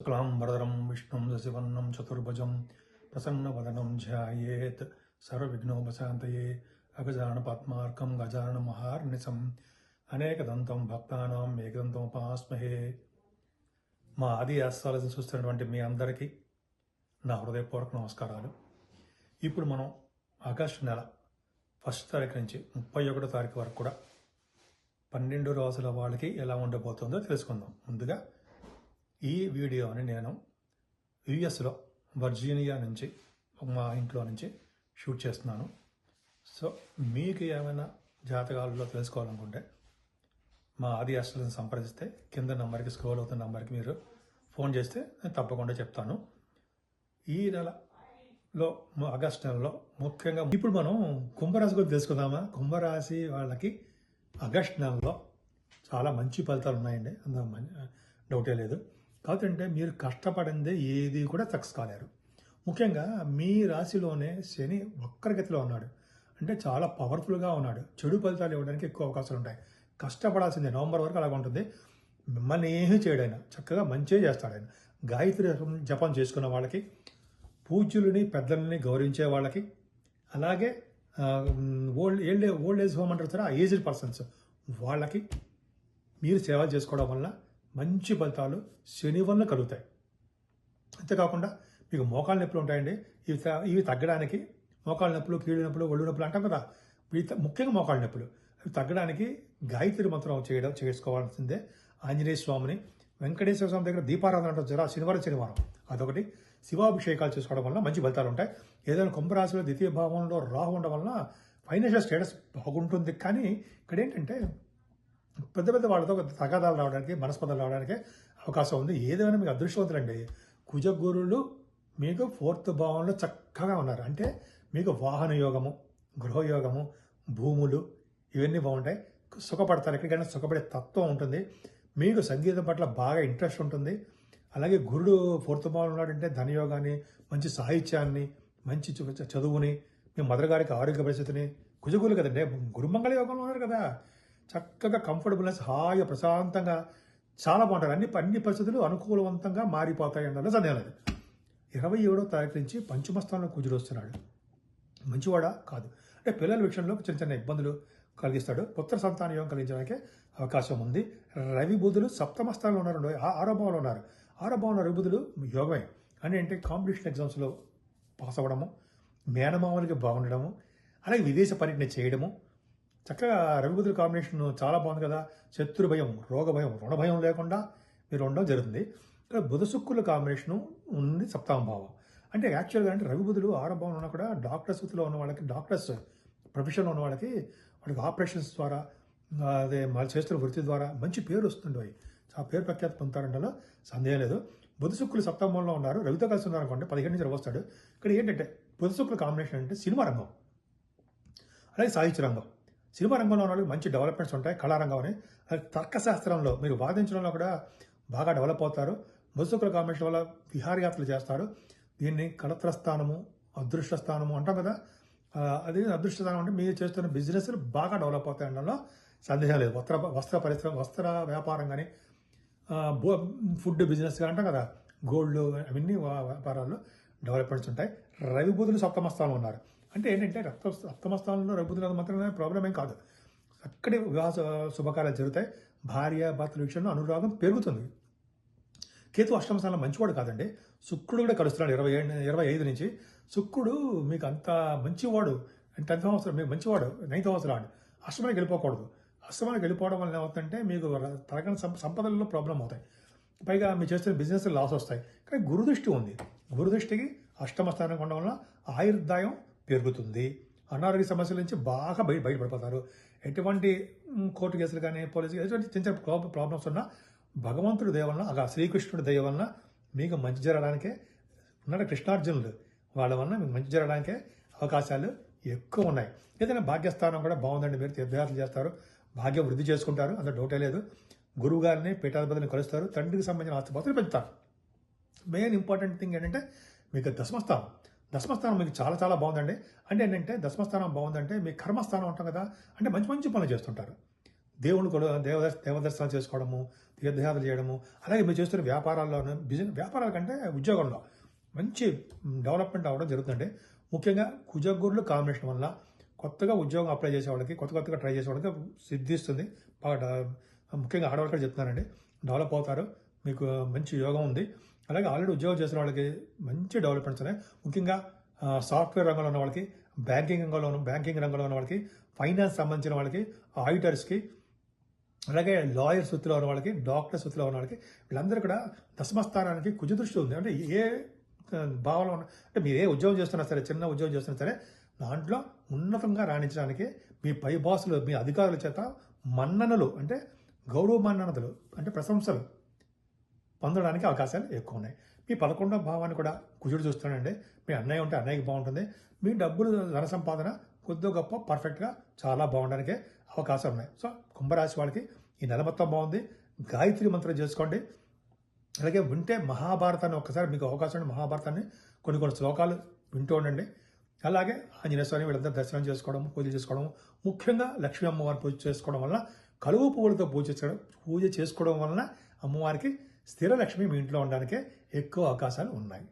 शुक्लांबरधरं विष्णुं शशिवर्णं चतुर्भुजं प्रसन्नवदनं ध्यायेत् सर्वविघ्नोपशान्तये अगजाननपद्मार्कं गजाननमहार्निशम् అనేకదంతం భక్తానాం ఏకదంతం ఉపాస్మహే. మా ఆది ఆస్వాలను చూస్తున్నటువంటి మీ అందరికీ నా హృదయపూర్వక నమస్కారాలు. ఇప్పుడు మనం ఆగస్టు నెల 1 తారీఖు నుంచి 31 తారీఖు వరకు కూడా 12 రోజుల వాళ్ళకి ఎలా ఉండబోతుందో తెలుసుకుందాం. ముందుగా ఈ వీడియోని నేను యుఎస్లో వర్జీనియా నుంచి మా ఇంట్లో నుంచి షూట్ చేస్తున్నాను. సో మీకు ఏమైనా జాతకాలలో తెలుసుకోవాలనుకుంటే మా ఆది ఆస్ట్రాలను సంప్రదిస్తే కింద నెంబర్కి స్క్రోల్ అవుతున్న నెంబర్కి మీరు ఫోన్ చేస్తే నేను తప్పకుండా చెప్తాను. ఈ నెలలో ఆగస్టు నెలలో ముఖ్యంగా ఇప్పుడు మనం కుంభరాశి గురించి తెలుసుకుందామా. కుంభరాశి వాళ్ళకి ఆగస్టు నెలలో చాలా మంచి ఫలితాలు ఉన్నాయండి, అందులో డౌటే లేదు. కాకపోతే మీరు కష్టపడిందే ఏది కూడా సక్సెస్ కాలేరు. ముఖ్యంగా మీ రాశిలోనే శని వక్రగతిలో ఉన్నాడు, అంటే చాలా పవర్ఫుల్గా ఉన్నాడు. చెడు ఫలితాలు ఇవ్వడానికి ఎక్కువ అవకాశాలు ఉంటాయి. కష్టపడాల్సిందే, నవంబర్ వరకు అలాగ ఉంటుంది. మిమ్మల్ని ఏమీ చేయడు ఆయన, చక్కగా మంచిగా చేస్తాడు ఆయన. గాయత్రి జపం చేసుకున్న వాళ్ళకి, పూజ్యులని పెద్దలని గౌరవించే వాళ్ళకి, అలాగే ఓల్డ్ ఏజ్ హోమ్ అంటారు సార్, ఆ ఏజ్డ్ పర్సన్స్ వాళ్ళకి మీరు సేవలు చేసుకోవడం వల్ల మంచి ఫలితాలు శని వల్ల కలుగుతాయి. అంతేకాకుండా మీకు మోకాళ్ళ నొప్పులు ఉంటాయండి, ఇవి తగ్గడానికి మోకాళ్ళ నొప్పులు, కీళ్ళ నొప్పులు, ఒళ్ళు నొప్పులు అంటాం కదా, ముఖ్యంగా మోకాళ్ళ నొప్పులు అవి తగ్గడానికి గాయత్రి మంత్రం చేసుకోవాల్సిందే. ఆంజనేయ స్వామిని, వెంకటేశ్వర స్వామి దగ్గర దీపారాధన అంటారు జరా, శనివారం అదొకటి. శివాభిషేకాలు చేసుకోవడం వల్ల మంచి ఫలితాలు ఉంటాయి. ఏదైనా కుంభరాశిలో ద్వితీయ భావంలో రాహు ఉండడం వలన ఫైనాన్షియల్ స్టేటస్ బాగుంటుంది. కానీ ఇక్కడ ఏంటంటే పెద్ద వాళ్ళతో తగాదాలు రావడానికి, మనస్పదాలు రావడానికి అవకాశం ఉంది. ఏదైనా మీకు అదృష్టవంతులండి. కుజగురులు మీకు 4th భావంలో చక్కగా ఉన్నారు, అంటే మీకు వాహన యోగము, గృహయోగము, భూములు ఇవన్నీ బాగుంటాయి. సుఖపడతారు, ఎక్కడికైనా సుఖపడే తత్వం ఉంటుంది. మీకు సంగీతం పట్ల బాగా ఇంట్రెస్ట్ ఉంటుంది. అలాగే గురుడు 4th భావంలో ఉన్నాడంటే ధనయోగాన్ని, మంచి సాహిత్యాన్ని, మంచి చదువుని, మీ మదర్ గారికి ఆరోగ్య పరిస్థితిని, కుజగురులు కదండి, గురుమంగళ యోగంలో ఉన్నారు కదా, చక్కగా కంఫర్టబుల్నెస్, హాయిగా ప్రశాంతంగా చాలా బాగుంటారు. అన్ని పరిస్థితులు అనుకూలవంతంగా మారిపోతాయి అన్నది సందేహం లేదు. 27వ తారీఖు నుంచి పంచమస్థానంలో కుజుడు వస్తున్నాడు. మంచివాడా కాదు, అంటే పిల్లల విషయంలో చిన్న ఇబ్బందులు కలిగిస్తాడు. పుత్ర సంతాన యోగం కలిగించడానికి అవకాశం ఉంది. రవి బుధులు 7వ స్థానంలో ఉన్నారు, 6వ భావంలో ఉన్నారు. 6వ భావంలో రవి బుధులు యోగమే. అంటే కాంపిటీషన్ ఎగ్జామ్స్లో పాస్ అవ్వడము, మేనమామలకి బాగుండడము, అలాగే విదేశ పర్యటన చేయడము. చక్కగా రవి బుధుల కాంబినేషన్ చాలా బాగుంది కదా. శత్రు భయం, రోగ భయం, రుణ భయం లేకుండా మీరు ఉండడం జరుగుతుంది. ఇక్కడ బుధ శుక్రుల కాంబినేషను ఉంది 7వ భావం. అంటే యాక్చువల్గా అంటే రవి బుధులు 6వ భావం ఉన్నా కూడా డాక్టర్స్ వృత్తిలో ఉన్న వాళ్ళకి, డాక్టర్స్ ప్రొఫెషన్లో ఉన్న వాళ్ళకి ఆపరేషన్స్ ద్వారా, అదే వాళ్ళు చేస్తున్న వృత్తి ద్వారా మంచి పేరు వస్తుంది. ఆ పేరు ప్రఖ్యాతి పొందుతారంటలో సందేహం లేదు. బుధ శుక్రులు 7వ భావంలో ఉన్నారు, రవితో కలిసి ఉన్నారు అనుకోండి, 15 నుంచి వస్తాడు. ఇక్కడ ఏంటంటే బుధ శుక్రుల కాంబినేషన్ అంటే సినిమా రంగం, అలాగే సాహిత్య రంగం. సినిమా రంగంలో ఉన్న వాళ్ళకి మంచి డెవలప్మెంట్స్ ఉంటాయి. కళారంగం అని, తర్కశాస్త్రంలో మీరు వాదించడంలో కూడా బాగా డెవలప్ అవుతారు. బుధశుక్ర కాంబినేషన్ వల్ల విహారయాత్రలు చేస్తారు. దీన్ని కళత్ర స్థానము, అదృష్ట స్థానము అంటాం కదా. అది అదృష్ట స్థానం అంటే మీరు చేస్తున్న బిజినెస్లు బాగా డెవలప్ అవుతాయి అనడంలో సందేహం లేదు. వస్త్ర పరిశ్రమ, వస్త్ర వ్యాపారం కానీ, ఫుడ్ బిజినెస్ అంటాం కదా, గోల్డ్, అవన్నీ వ్యాపారాల్లో డెవలప్మెంట్స్ ఉంటాయి. రవి బుధులు 7వ స్థానంలో ఉన్నారు, అంటే ఏంటంటే 7వ స్థానంలో రవి బుధులు మాత్రమే ప్రాబ్లం ఏం కాదు. అక్కడే వివాహ శుభకార్యాలు జరుగుతాయి. భార్య భర్తల విషయంలో అనురాగం పెరుగుతుంది. కేతు 8వ స్థానంలో మంచివాడు కాదండి, శుక్రుడు కూడా కలుస్తున్నాడు 25 నుంచి. శుక్రుడు మీకు అంత మంచివాడు, 10th హౌస్ మీకు మంచివాడు, 9th హౌస్ రాడు. అష్టమానికి వెళ్ళిపోకూడదు. అష్టమానికి వెళ్ళిపోవడం వల్ల ఏమవుతుందంటే మీకు తరగని సంపదలలో ప్రాబ్లం అవుతాయి. పైగా మీరు చేస్తున్న బిజినెస్ లాస్ వస్తాయి. కానీ గురుదృష్టి ఉంది, గురుదృష్టికి 8వ స్థానం ఉండడం వల్ల ఆయుర్దాయం పెరుగుతుంది. అనారోగ్య సమస్యల నుంచి బాగా బయటపడిపోతారు. ఎటువంటి కోర్టు కేసులు కానీ, పోలీసు ఎటువంటి చిన్న ప్రాబ్లమ్స్ ఉన్నా భగవంతుడి దయ వలన, అలా శ్రీకృష్ణుడి దయ వలన మీకు మంచి జరగడానికే ఉన్నాడు. కృష్ణార్జునులు వాళ్ళ వలన మీకు మంచి జరగడానికే అవకాశాలు ఎక్కువ ఉన్నాయి. ఏదైనా భాగ్యస్థానం కూడా బాగుందండి, మీరు తీర్థయాత్రలు చేస్తారు, భాగ్యం వృద్ధి చేసుకుంటారు, అందులో డౌటే లేదు. గురువు గారిని, పీఠాధిపతిని కలుస్తారు, తండ్రికి సంబంధించిన ఆస్తిపాస్తులు పెంచుతారు. మెయిన్ ఇంపార్టెంట్ థింగ్ ఏంటంటే మీకు దశమస్థానం మీకు చాలా బాగుందండి. అంటే ఏంటంటే దశమస్థానం బాగుందంటే మీ కర్మస్థానం ఉంటాం కదా, అంటే మంచి పనులు చేస్తుంటారు. దేవుని కూడా దేవదర్శనాలు చేసుకోవడము, తీర్థయాత్రలు చేయడము, అలాగే మీరు చేస్తున్న వ్యాపారాల్లోనూ వ్యాపారాల కంటే ఉద్యోగంలో మంచి డెవలప్మెంట్ అవ్వడం జరుగుతుందండి. ముఖ్యంగా కుజగురులు కాంబినేషన్ వల్ల కొత్తగా ఉద్యోగం అప్లై చేసే వాళ్ళకి, కొత్తగా ట్రై చేసే వాళ్ళకి సిద్ధిస్తుంది. బాగా ముఖ్యంగా ఆడవాళ్ళకి చెప్తున్నానండి, డెవలప్ అవుతారు, మీకు మంచి యోగం ఉంది. అలాగే ఆల్రెడీ ఉద్యోగం చేసిన వాళ్ళకి మంచి డెవలప్మెంట్స్ ఉన్నాయి. ముఖ్యంగా సాఫ్ట్వేర్ రంగంలో ఉన్న వాళ్ళకి, బ్యాంకింగ్ రంగంలో ఉన్న వాళ్ళకి, ఫైనాన్స్ సంబంధించిన వాళ్ళకి, ఆడిటర్స్కి, అలాగే లాయర్స్ వృత్తిలో ఉన్న వాళ్ళకి, డాక్టర్స్ వృత్తిలో ఉన్న వాళ్ళకి, వీళ్ళందరూ కూడా దశమస్థానానికి కుజ దృష్టి ఉంది. అంటే ఏ భావన అంటే మీరు ఏ ఉద్యోగం చేస్తున్నా సరే, చిన్న ఉద్యోగం చేస్తున్నా సరే, దాంట్లో ఉన్నతంగా రాణించడానికి మీ పై బాసులు, మీ అధికారుల చేత మన్ననలు అంటే గౌరవ మన్ననలు అంటే ప్రశంసలు పొందడానికి అవకాశాలు ఎక్కువ ఉన్నాయి. మీ 11వ భావాన్ని కూడా కుజుడు చూస్తున్నాడండి. మీ అన్నయ్య ఉంటే అన్నయ్యకి బాగుంటుంది. మీ డబ్బులు ధన సంపాదన కొద్దిగా గొప్ప పర్ఫెక్ట్గా చాలా బాగుండడానికే అవకాశాలు ఉన్నాయి. సో కుంభరాశి వాళ్ళకి ఈ నెల మొత్తం బాగుంది. గాయత్రి మంత్రం చేసుకోండి. అలాగే వింటే మహాభారతాన్ని ఒక్కసారి మీకు అవకాశం ఉంటే మహాభారతాన్ని కొన్ని శ్లోకాలు వింటూ ఉండండి. అలాగే ఆంజనేయ స్వామి వీళ్ళందరూ దర్శనం చేసుకోవడం, పూజ చేసుకోవడం, ముఖ్యంగా లక్ష్మీ అమ్మవారిని పూజ చేసుకోవడం వల్ల, కలువ పువ్వులతో పూజ చేసుకోవడం వలన అమ్మవారికి స్థిర లక్ష్మి మీ ఇంట్లో ఉండడానికే ఎక్కువ అవకాశాలు ఉన్నాయి.